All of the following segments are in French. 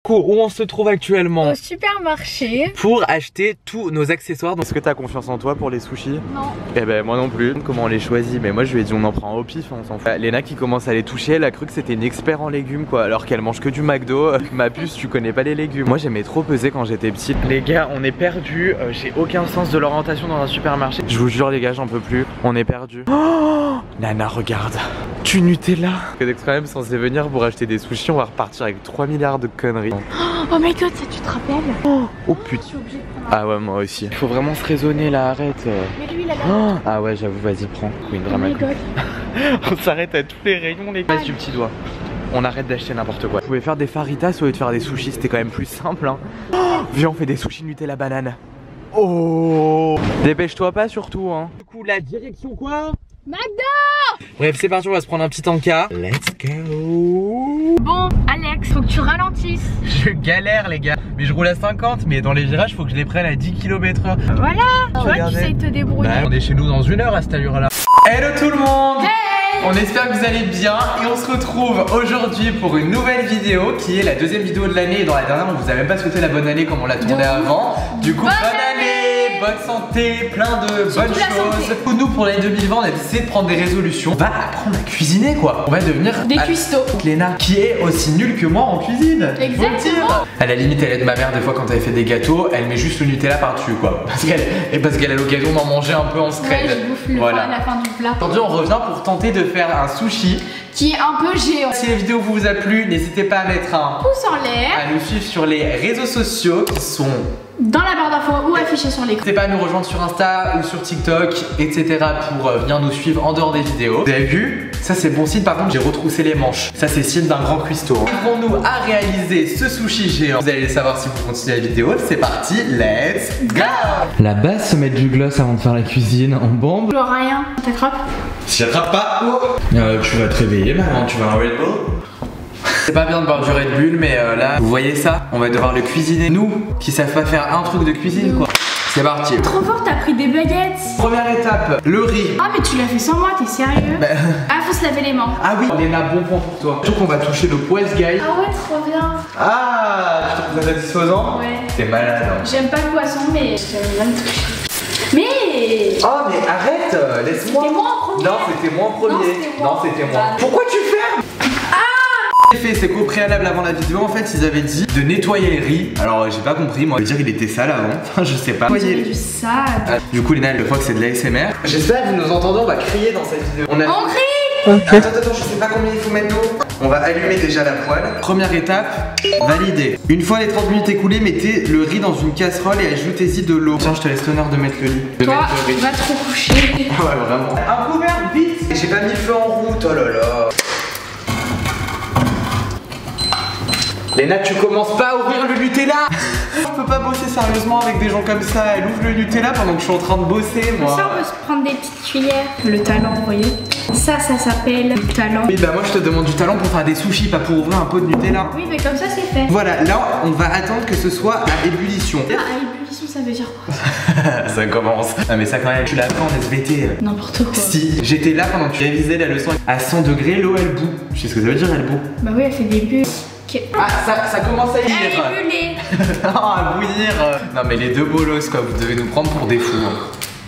coup, où on se trouve actuellement? Au supermarché. Pour acheter tous nos accessoires. Est-ce que t'as confiance en toi pour les sushis? Non. Eh ben moi non plus. Comment on les choisit? Mais moi je lui ai dit on en prend au pif, on s'en fout. Léna qui commence à les toucher, elle a cru que c'était une expert en légumes quoi, alors qu'elle mange que du McDo. Ma puce, tu connais pas les légumes. Moi j'aimais trop peser quand j'étais petit. Les gars, on est perdus. J'ai aucun sens de l'orientation dans un supermarché. Je vous jure les gars, j'en peux plus. On est perdus. Oh Nana, regarde. Du Nutella. FedEx quand même censé venir pour acheter des sushis. On va repartir avec 3 milliards de conneries. Oh my god, ça tu te rappelles? Oh putain. Ah ouais, moi aussi. Il faut vraiment se raisonner là, arrête. Mais lui il a Ah ouais, j'avoue, vas-y, prends. Queen Oh Drama my Queen. god. On s'arrête à tous les rayons, les gars. Du petit doigt. On arrête d'acheter n'importe quoi. Vous pouvez faire des faritas au lieu de faire des sushis, c'était quand même plus simple. Hein. Viens, on fait des sushis Nutella banane. Oh dépêche-toi pas surtout hein. Du coup, la direction quoi? McDo. Bref, c'est parti, on va se prendre un petit encas. Let's go. Bon, Alex, faut que tu ralentisses. Je galère les gars. Mais je roule à 50, mais dans les virages, faut que je les prenne à 10 km/h. Voilà. Tu vois, Regardez. tu sais te débrouiller. Bah, on est chez nous dans 1 heure à cette allure là. Hello tout le monde. Hey. On espère que vous allez bien et on se retrouve aujourd'hui pour une nouvelle vidéo qui est la deuxième vidéo de l'année. Et dans la dernière, on vous a même pas souhaité la bonne année comme on l'a tournée avant. Du coup, bonne année, bonne santé, plein de bonnes choses. Nous, pour l'année 2020, on a décidé de prendre des résolutions. On va apprendre à cuisiner quoi. On va devenir Des cuistots. Léna, qui est aussi nulle que moi en cuisine. Exactement. À la limite, elle aide ma mère des fois quand elle fait des gâteaux, elle met juste le Nutella par-dessus quoi. Parce qu'elle a l'occasion d'en manger un peu en scred. Ouais, je bouffe le pain à la fin du plat. Aujourd'hui, on revient pour tenter de faire un sushi qui est un peu géant. Si la vidéo vous a plu, n'hésitez pas à mettre un pouce en l'air, à nous suivre sur les réseaux sociaux qui sont dans la barre d'infos ou affichés sur l'écran. N'hésitez pas à nous rejoindre sur Insta ou sur TikTok, etc. pour venir nous suivre en dehors des vidéos. Vous avez vu? Ça c'est bon signe, par contre j'ai retroussé les manches. Ça c'est signe d'un grand cuistot. Arrivons-nous à réaliser ce sushi géant? Vous allez le savoir si vous continuez la vidéo. C'est parti, let's go! La base, se mettre du gloss avant de faire la cuisine en bombe. Genre rien, t'attrapes? Si j'attrape pas, tu vas te réveiller maman, tu veux un Red Bull? C'est pas bien de boire du Red Bull, mais là, vous voyez ça? On va devoir le cuisiner. Nous, qui savent pas faire un truc de cuisine, quoi. C'est parti. Trop fort, t'as pris des baguettes. Première étape, le riz. Ah, mais tu l'as fait sans moi, t'es sérieux? Ah, faut se laver les mains. Ah oui, Léna, bon point pour toi. Je trouve qu'on va toucher le poisson guy. Ah ouais, trop bien. Ah, tu trouves ça satisfaisant? Ouais. T'es malade. Hein. J'aime pas le poisson, mais j'aime bien le toucher. Mais oh mais arrête, laisse-moi. C'était moi en premier. Non, c'était moi en premier. Non, c'était moi. Pourquoi tu fermes? C'est qu'au préalable avant la vidéo, en fait, ils avaient dit de nettoyer les riz. Alors, j'ai pas compris, moi, je veux dire, il était sale avant. Enfin, je sais pas. J'avais du sale. Du coup, Léna, elle croit que c'est de l'ASMR. J'espère que vous nous entendez, on va crier dans cette vidéo. On crie. Attends, je sais pas combien il faut mettre d'eau. On va allumer déjà la poêle. Première étape, valider. Une fois les 30 minutes écoulées, mettez le riz dans une casserole et ajoutez-y de l'eau. Tiens, je te laisse l'honneur de mettre le riz. Toi, va trop coucher. Ouais, vraiment. Un couvert, vite. J'ai pas mis le feu en route, oh là là. Léna, tu commences pas à ouvrir le Nutella. Je peux pas bosser sérieusement avec des gens comme ça. Elle ouvre le Nutella pendant que je suis en train de bosser, moi. Ça, on peut se prendre des petites cuillères. Le talent, vous voyez. Ça s'appelle le talent. Oui, bah moi je te demande du talent pour faire des sushis, pas pour ouvrir un pot de Nutella. Oui, mais comme ça, c'est fait. Voilà, là, on va attendre que ce soit à ébullition. Ah, à ébullition, ça veut dire quoi? Ça commence. Non mais ça quand même, tu l'as fait en SVT. N'importe quoi. Si, j'étais là pendant que tu révisais la leçon. À 100 degrés, l'eau elle bout. Tu sais ce que ça veut dire, elle bout? Bah oui, elle fait des bulles. Ah, ça commence à Elle lire. est bullée. Non, à bouillir. Non mais les deux bolos quoi, vous devez nous prendre pour des fous.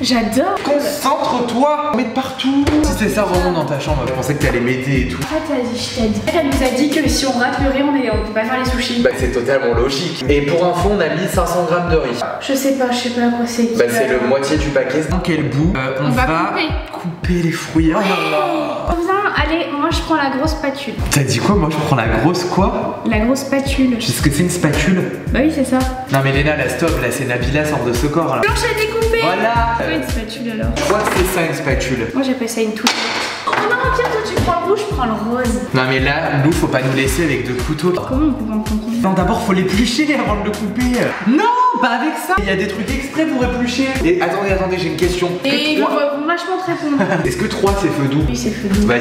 J'adore. Concentre-toi, mets de partout. Si c'est ça, remonte dans ta chambre. Je pensais que t'allais m'aider et tout. En fait, vas-y, je t'ai dit. Elle nous a dit que si on rate le riz, on peut pas faire les sushis. Bah c'est totalement logique. Et pour info, on a mis 500 grammes de riz. Je sais pas à quoi c'est. Bah c'est le moitié du paquet. Dans quel bout on va couper les fruits. Oh là là. Allez, moi je prends la grosse spatule. T'as dit quoi? Moi je prends la grosse quoi? La grosse spatule. Tu sais ce que c'est une spatule? Bah oui, c'est ça. Non mais Léna, la stop, là c'est Nabila sort de ce corps là. Blanche à découper. Voilà. C'est quoi une spatule alors? Je crois que c'est ça une spatule. Moi j'appelle ça une touche. Oh non, tiens, toi tu prends le rouge, je prends le rose. Non mais là, nous faut pas nous laisser avec deux couteaux. Comment on peut en prendre? Non, d'abord faut l'éplucher avant de le couper. Non, pas avec ça. Il y a des trucs exprès pour éplucher. Et attendez, j'ai une question. Et ils vont vachement te répondre. Est-ce que 3 c'est feu doux? Oui, c'est feu doux. Vas-y.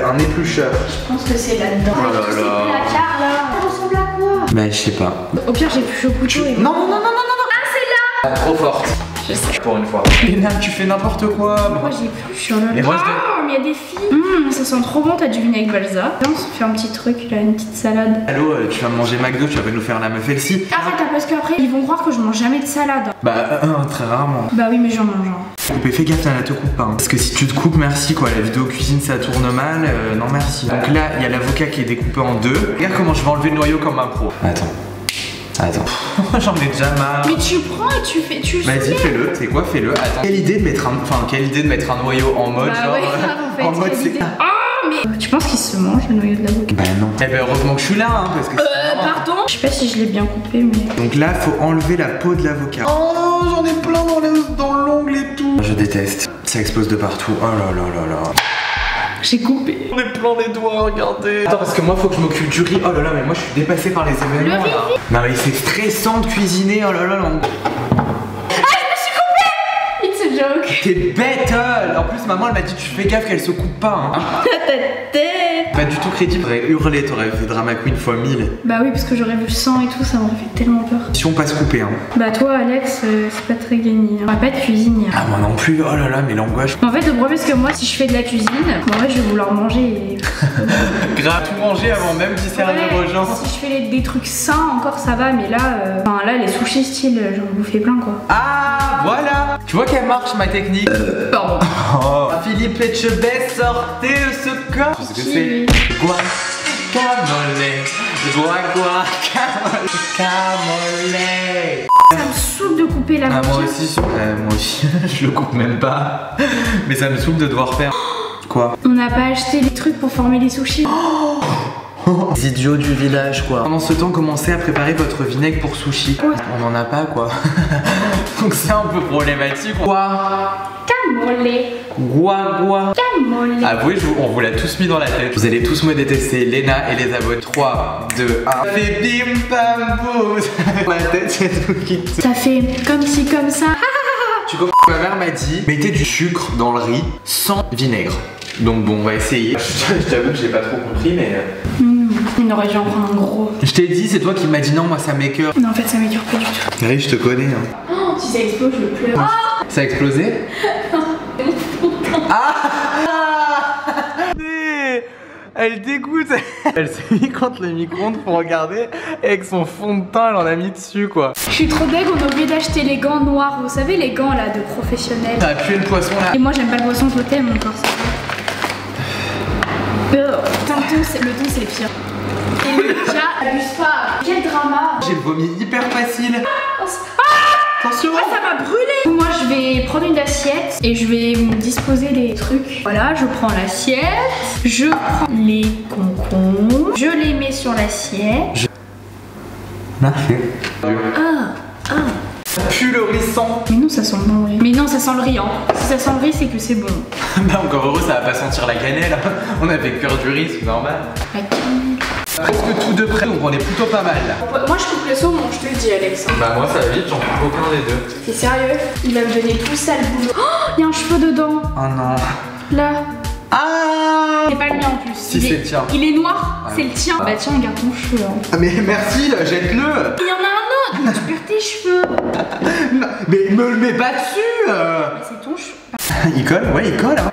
Un éplucheur. Je pense que c'est là-dedans. Oh là Tous ces là. placards là. Ça ressemble à quoi? Bah je sais pas. Au pire, j'épluche au couteau et. Non. Ah, c'est là. Trop forte. Je sais. Pour une fois. Léna, tu fais n'importe quoi. Pourquoi j'épluche sur le. Mais moi je Ah, mais il y a des filles. Ça sent trop bon, t'as du vinaigre balsa. Là, on se fait un petit truc, là, une petite salade. Allô, tu vas manger McDo, tu vas nous faire la meuf Elsie. Arrête, parce qu'après, ils vont croire que je mange jamais de salade. Bah, très rarement. Bah oui, mais j'en mange. Coupé, fais gaffe, elle te coupe pas. Hein. Parce que si tu te coupes, merci quoi. La vidéo cuisine, ça tourne mal. Non, merci. Donc là, il y a l'avocat qui est découpé en deux. Regarde comment je vais enlever le noyau comme un pro. Attends. J'en ai déjà marre. Mais tu prends et tu fais. Vas-y, fais-le. C'est quoi, fais-le. Attends. Quelle idée de mettre un noyau en mode bah, genre. Ouais, en fait, en mode c'est. Mais tu penses qu'il se mange le noyau de l'avocat? Bah non. Eh ben heureusement que je suis là, hein, parce que. Pardon? Je sais pas si je l'ai bien coupé, mais. Donc là, faut enlever la peau de l'avocat. Oh, j'en ai plein dans l'ongle et tout. Je déteste. Ça explose de partout. Oh là là là là. J'ai coupé. On est plein les doigts, regardez. Attends, parce que moi, faut que je m'occupe du riz. Oh là là, mais moi, je suis dépassé par les événements là. Non, mais c'est stressant de cuisiner. Oh là là là. T'es bête. En plus maman elle m'a dit tu fais gaffe qu'elle se coupe pas hein. Pas du tout crédible, t'aurais hurlé, t'aurais fait drama queen fois 1000. Bah oui parce que j'aurais vu le sang et tout, ça m'aurait fait tellement peur. Si on passe couper hein. Bah toi Alex c'est pas très gagné, on va pas de cuisine. Ah moi non plus, oh là là mais l'angoisse. En fait le problème c'est que moi si je fais de la cuisine, en fait je vais vouloir manger et... Grave tout manger avant même d'y servir aux gens. Si je fais des trucs sains encore ça va mais là, là les sushis style j'en bouffais plein quoi. Ah voilà. Tu vois qu'elle marche ma technique. Pardon. Oh. Philippe Etchebest, sortez de ce corps. Tu sais ce que c'est? Guacamole. Ça me saoule de couper la moi aussi, je le coupe même pas. Mais ça me saoule de devoir faire. Quoi? On n'a pas acheté les trucs pour former les sushis. Les idiots du village quoi. Pendant ce temps, commencez à préparer votre vinaigre pour sushi. Ouais. On en a pas quoi. Donc c'est un peu problématique. Guacamole. Avouez, on vous l'a tous mis dans la tête. Vous allez tous me détester, Léna et les abonnés. 3, 2, 1. Ça fait bim pam boum. La tête c'est tout qui. Ça fait comme ci comme ça. Tu comprends? Ma mère m'a dit mettez du sucre dans le riz sans vinaigre. Donc bon on va essayer. Je t'avoue que j'ai pas trop compris mais. On aurait dû en prendre un gros. Je t'ai dit, c'est toi qui m'as dit non, moi ça m'écoeure. Non en fait ça m'écoeure pas du tout. Oui je te connais hein. Oh, si ça explose je pleure. Oh ça a explosé? Ah elle dégoûte. Elle s'est mis contre le micro-ondes pour regarder et avec son fond de teint elle en a mis dessus quoi. Je suis trop deg, on a oublié d'acheter les gants noirs. Vous savez les gants là de professionnels. Ça a pué le poisson là. Et moi j'aime pas le poisson, toi t'aimes encore ça. Le thon c'est pire. Et le chat, abuse pas. Quel drama. J'ai le vomi hyper facile. Attention. Ah, ça m'a brûlé. Moi je vais prendre une assiette et je vais me disposer les trucs. Voilà, je prends l'assiette, je prends les concombres, je les mets sur l'assiette. Merci. Pue le riz sans. Mais non ça sent bon le riz. Mais non ça sent le riz hein. Si ça sent le riz c'est que c'est bon. Bah encore heureux ça va pas sentir la cannelle. On a fait cuire du riz, c'est normal. La cannelle. Presque tout de près donc on est plutôt pas mal là. Moi je coupe le saumon, je te le dis Alex. Bah moi ça va vite, j'en coupe aucun des deux. T'es sérieux? Il va me donner tout ça le boulot. Oh il y a un cheveu dedans. Oh non. Là. Ah c'est pas le mien en plus. Si c'est le tien. Il est noir, c'est le tien. Bah tiens regarde ton cheveu hein. Ah mais merci, jette-le. Il y en a un autre. Tu perds tes cheveux. Non, mais me le mets pas dessus. C'est ton cheveu. Il colle? Ouais il colle hein.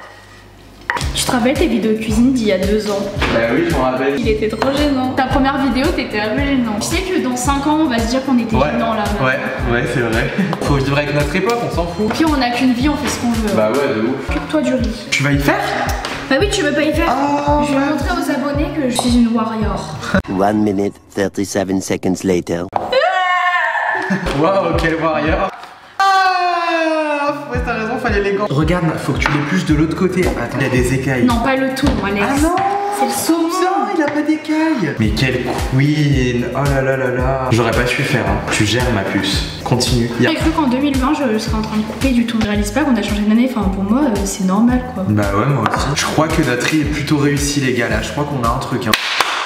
Tu te rappelles tes vidéos de cuisine d'il y a 2 ans? Bah oui je m'en rappelle. Il était trop gênant. Ta première vidéo t'étais un peu gênant. Tu sais que dans 5 ans on va se dire qu'on était gênant là. Ouais c'est vrai. Faut vivre avec notre époque, on s'en fout. Puis on a qu'une vie, on fait ce qu'on veut. Bah ouais de ouf. Occupe-toi du riz. Tu vas y faire? Bah oui tu veux pas y faire. Je vais montrer aux abonnés que je suis une warrior. 1 minute 37 seconds later. Waouh quel warrior. Ouais t'as raison, fallait les gants. Regarde, faut que tu l'épluches de l'autre côté. Attends, il y a des écailles. Non pas le tout Alex. Ah non. C'est le saumon. Non, il a pas d'écailles. Mais quelle queen. Oh là là là là. J'aurais pas su faire hein. Tu gères ma puce. Continue. J'ai cru qu'en 2020 je serais en train de couper du tout. Je réalise pas qu'on a changé d'année. Enfin pour moi c'est normal quoi. Bah ouais moi aussi. Je crois que notre riz est plutôt réussi les gars là. Je crois qu'on a un truc hein.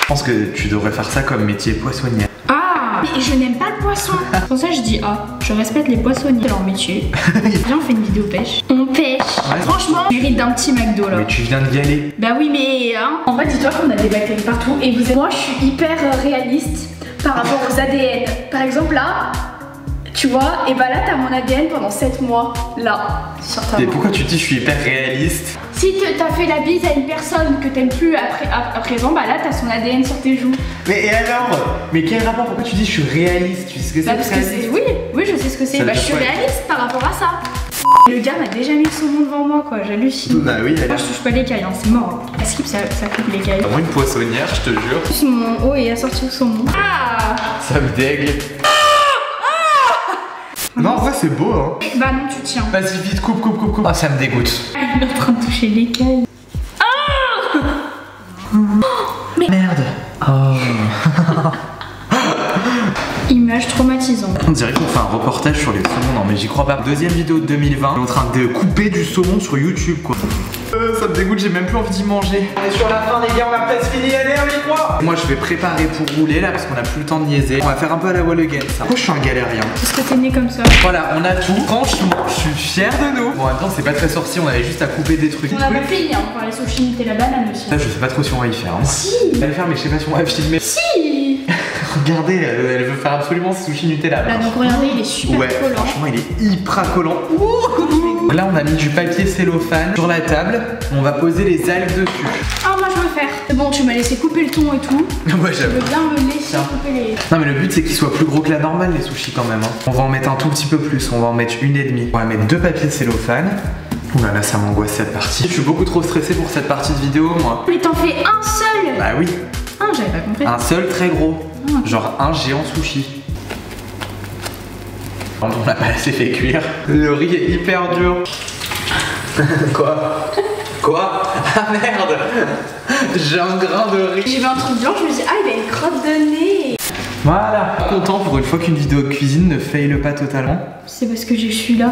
Je pense que tu devrais faire ça comme métier poissonnière. Ah mais je n'aime pas le poisson. Pour ça je dis je respecte les poissonniers, c'est leur métier. Viens on fait une vidéo pêche. On pêche. Ouais. Franchement, je mérite d'un petit McDo là. Mais tu viens de y aller. Bah oui mais hein. En vrai dis-toi qu'on a des bactéries partout et vous êtes... Moi je suis hyper réaliste par rapport aux ADN. Par exemple là, tu vois, et bah là t'as mon ADN pendant 7 mois. Là, sur ta main. Et pourquoi tu dis je suis hyper réaliste? Si t'as fait la bise à une personne que t'aimes plus à présent, bah là t'as son ADN sur tes joues. Mais et alors? Mais quel rapport? Pourquoi tu dis je suis réaliste? Tu sais ce que Bah parce que c'est... Oui, je sais ce que c'est. Bah je suis réaliste par rapport à ça. Le gars m'a déjà mis le saumon devant moi quoi, j'hallucine. Bah oui, moi je touche pas l'écaille, hein, c'est mort. À skip ça coupe l'écaille. Vraiment une poissonnière, je te jure. Plus mon haut est assorti au saumon. Ah! Ça me dégue. Non, en vrai c'est beau hein. Bah non, tu tiens. Vas-y vite, coupe. Ah, ça me dégoûte. Ah, il est en train de toucher l'écaille. Ah! Mais... Merde. Oh. Image traumatisante. On dirait qu'on fait un reportage sur les saumons. Non mais j'y crois pas. Deuxième vidéo de 2020. On est en train de couper du saumon sur YouTube quoi. Ça me dégoûte, j'ai même plus envie d'y manger. On est sur la fin les gars, on a presque fini, allez on y croit. Moi je vais préparer pour rouler là parce qu'on a plus le temps de niaiser. On va faire un peu à la wall again ça. Pourquoi je suis un galérien? Parce que t'es né comme ça. Voilà, on a tout. Franchement, je suis fier de nous. Bon en même temps c'est pas très sorcier, on avait juste à couper des trucs. On a pas fini, hein, on parlait sushi et la banane aussi. Là je sais pas trop si on va y faire. Hein. Si. On va le faire mais je sais pas si on va filmer. Si. Regardez, elle veut faire absolument sushi Nutella. Là donc regardez, il est super collant. Franchement il est hyper collant. Ouh. Là on a mis du papier cellophane sur la table. On va poser les algues dessus. Ah moi je veux faire. C'est bon, tu m'as laissé couper le thon et tout. Ouais je veux bien me laisser couper les... Non mais le but c'est qu'ils soient plus gros que la normale les sushis quand même hein. On va en mettre un tout petit peu plus, on va en mettre 1,5. On va mettre 2 papiers cellophane. Ouh là là ça m'angoisse cette partie. Je suis beaucoup trop stressé pour cette partie de vidéo moi. Mais t'en fais un seul. Bah oui. Ah j'avais pas compris. Un seul très gros. Genre un géant sushi. On l'a pas assez fait cuire. Le riz est hyper dur. Quoi? Quoi? Ah merde! J'ai un grain de riz. J'ai vu un truc blanc, je me dis ah il a une crotte de nez. Voilà. Content pour une fois qu'une vidéo de cuisine ne faille pas totalement. C'est parce que je suis là.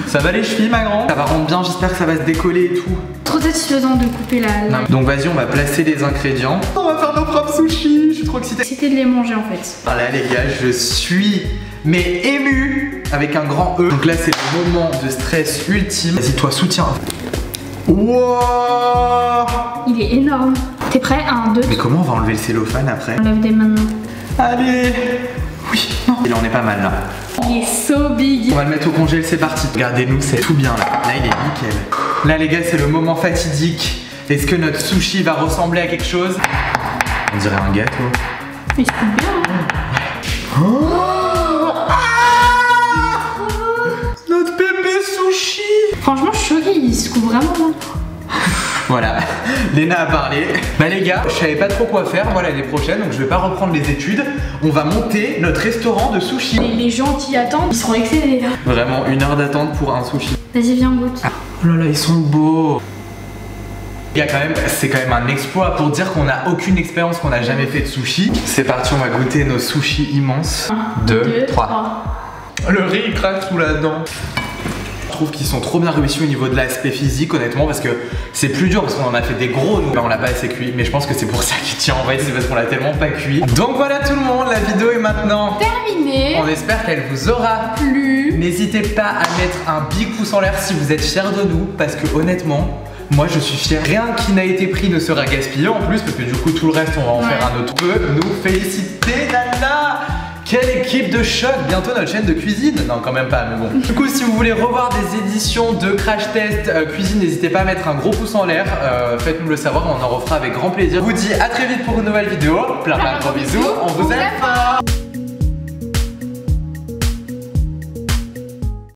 Ça va les chevilles ma grande? Ça va rendre bien, j'espère que ça va se décoller et tout. Trop satisfaisant de couper la... Donc vas-y on va placer les ingrédients. On va faire nos propres sushis. Je suis trop excitée. C'était de les manger en fait. Voilà les gars, je suis mais ému avec un grand E. Donc là c'est le moment de stress ultime. Vas-y toi soutiens. Wow. Il est énorme. T'es prêt? 1, 2. Mais comment on va enlever le cellophane après? On lève des maintenant. Allez. Oui. Non. Et là on est pas mal là. Il est so big. On va le mettre au congèle, c'est parti. Regardez-nous, c'est tout bien là. Là il est nickel. Là les gars c'est le moment fatidique. Est-ce que notre sushi va ressembler à quelque chose? On dirait un gâteau. Mais c'est bien hein. Oh. Notre bébé sushi. Franchement je suis choquée, il se coupe vraiment bien. Voilà, Léna a parlé. Bah les gars, je savais pas trop quoi faire moi l'année prochaine, donc je vais pas reprendre les études. On va monter notre restaurant de sushi. Les gens qui attendent, ils seront excédés là. Vraiment 1 heure d'attente pour un sushi. Vas-y viens goûte. Oh là là, ils sont beaux. Les gars, quand même, c'est quand même un exploit pour dire qu'on n'a aucune expérience, qu'on n'a jamais fait de sushi. C'est parti, on va goûter nos sushis immenses. 1, 2, 3. Le riz il craque sous la dent. Je trouve qu'ils sont trop bien réussis au niveau de l'aspect physique honnêtement parce que c'est plus dur parce qu'on en a fait des gros nous. Là on l'a pas assez cuit mais je pense que c'est pour ça qu'il tient en vrai, c'est parce qu'on l'a tellement pas cuit. Donc voilà tout le monde, la vidéo est maintenant terminée. On espère qu'elle vous aura plu. N'hésitez pas à mettre un big pouce en l'air si vous êtes fiers de nous parce que honnêtement moi je suis fier, rien qui n'a été pris ne sera gaspillé en plus parce que du coup tout le reste on va en faire un autre peu. Nous féliciter Nana. Quelle équipe de choc! Bientôt notre chaîne de cuisine. Non quand même pas mais bon. Du coup si vous voulez revoir des éditions de crash test cuisine, n'hésitez pas à mettre un gros pouce en l'air. Faites-nous le savoir, on en refera avec grand plaisir. Je vous dis à très vite pour une nouvelle vidéo. Plein de gros bisous, on vous aime fort.